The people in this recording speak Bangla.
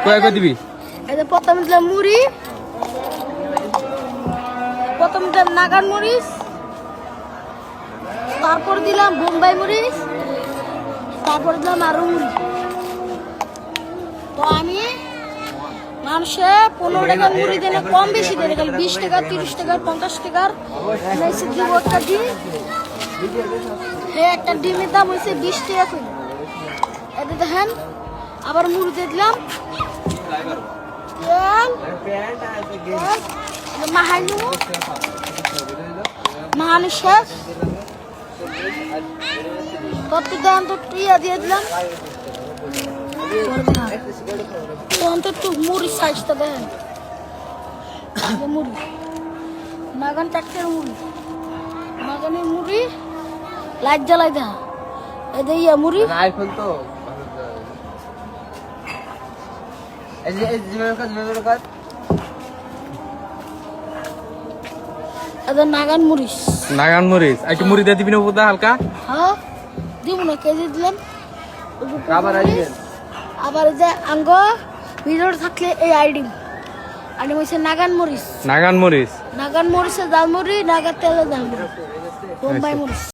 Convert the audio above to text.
কয় কয় দিবি? এই যে প্রথমে দিলাম মুড়ি, প্রথমে দিলাম নাগান মরিচ, তারপর দিলাম বোম্বাই মরিচ, তারপর দিলাম আরো মুড়ি। তো আমি মানুষে 15 টাকা মুড়ি দেনে কম বেশি দেনে, খালি 20 টাকা 30 টাকা 50 টাকার মেসে দিব একটা ডিম। একটা ডিমের দাম হয়েছে 20 টাকা করে। এতে দেখেন আবার মুড়ি দিয়ে দিলাম, তেল মাহাইনু মাহানি শেষ। তত দেন তো টিয়া দিয়ে দিলাম, তখন তো একটু মুড়ি সাইজটা দেখেন, মুড়ি নাগান চারটের মুড়ি, নাগানের মুড়ি লাইট জ্বালাই দেখা এদের ইয়া মুড়ি এদের নাগান মরিচ। নাগান মরিচ একটু মুড়ি দিয়ে দিবি না উপর হালকা? হ্যাঁ দিব না, কেজি দিলাম। আবার যে আঙ্গ ভিতর থাকলে এই আইডিম আইডিম হচ্ছে নাগান মরিচ। নাগান মরিচ, নাগান মরিচের দাম মুড়ি, নাগার তেলের দাম মুড়ি, বোম্বাই মরিচ।